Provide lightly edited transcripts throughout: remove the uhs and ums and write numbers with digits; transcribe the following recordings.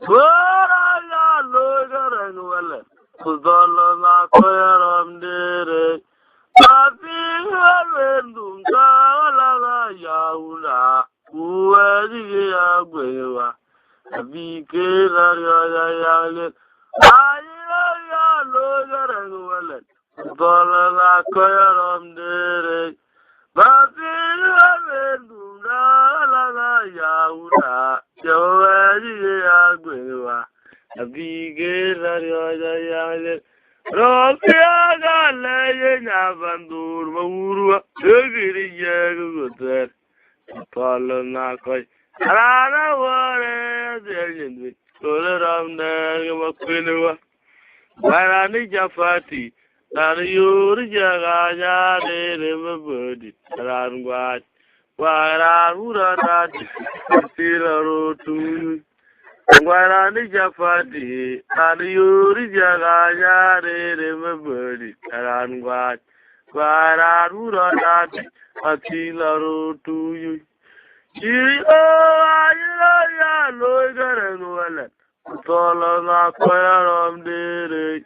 Wara ya lo garang wala. Kuzolo na koyaram dere. Tapi halendum kala ya ula. Uwadi ya gwewa. Abi kera ya le. Ayo ya lo garang wala. Kuzolo na koyaram dere. Tapi halendum kala ya ula. Uwadi ya gwewa. Abigera yale Rokia gale na bandur maurwa egiri yeguter palo na koi ara wore delin toleram na makwinwa barani jafati dan yuri jaga ya de mabodi rangwa wara urada tira tu Ngwarani jafati, ani yuri jaga yare mabadi, karangwat, kwararura nati, atila rotu yu. Chiri o ayira ya loy garangwalan, tola na kwayaram dere.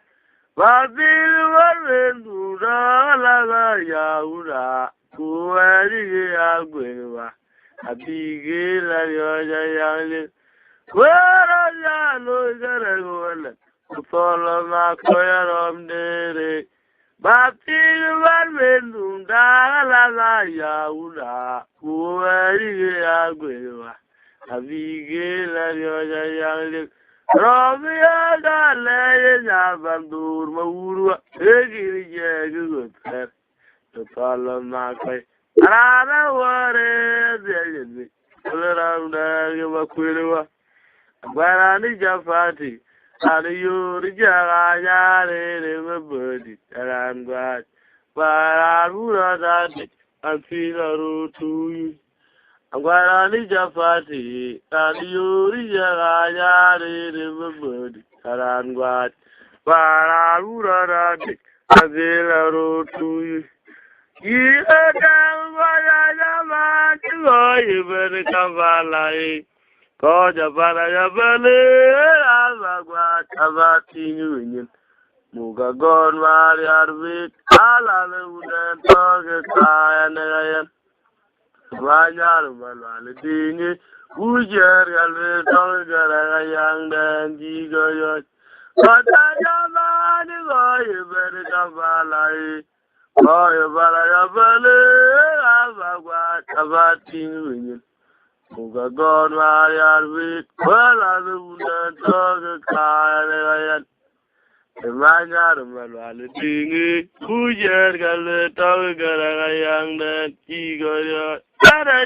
Babil warendu laga ya ura, kuwari ya gwewa, abige la yoja yang Wara ya lo garang wala, kutolo na koyaram dere. Bapti warmendum dala ya ula, kuwari ya gwewa. Abige la yoja yang Robi ya gale ya bandur maurwa, egiri jeguter. Kutolo na koy, arara ware zeyeni, kuleram dage makwirwa. Barani jafati, ani yuri jaga yare mabodi, tarangwa, bararura dati, antila rutu. Barani jafati, ani yuri jaga yare mabodi, tarangwa, bararura dati, antila rutu. Ye dangwa ya jama, chigoyi beri kavalai. Koja bara ya bale azagwa tabati nyunyin muga gon mari arbit ala le udan toge kaya negayan wanyar balwale dingi ujer galre toge gara yang dan jigo yo kota jamani goye beri kabalai goye bara ya bale azagwa tabati nyunyin Muga God Mariar with Wala the Dog Kayan. The Manyar Malwali, Ujer Gal Dog Garayan, then Tigo. Tara,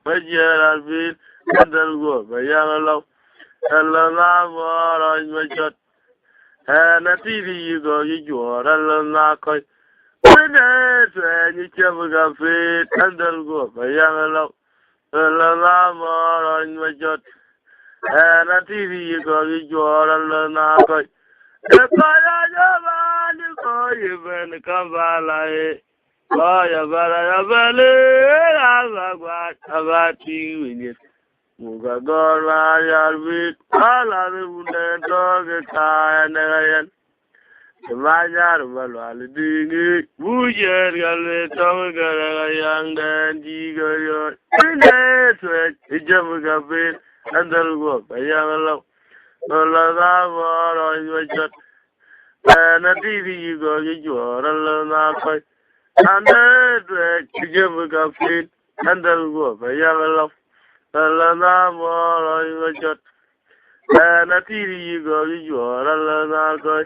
but Yer Albit, and then go by Yellow. Hello, more on my shot. And a TV you go, you are a knock. When you never got fit, and then go by Yellow. La more on my jot, and a TV you go, you are a knock. The fire you go, you been come by. Boy, a valley, about you in it. Muga Gora, Yarbit, all other wooden dog, a tie and a The Manyar Malwali dingy, Bujer Gale, Toga, young Dan, Gigo, Network, Ijamuga Bit, and the work, a young love. On your shot, and a TV you go, you are a learner. And the Ijamuga Bit, and the work, a young love. A learner more on your shot, and a TV you go, you are a learner.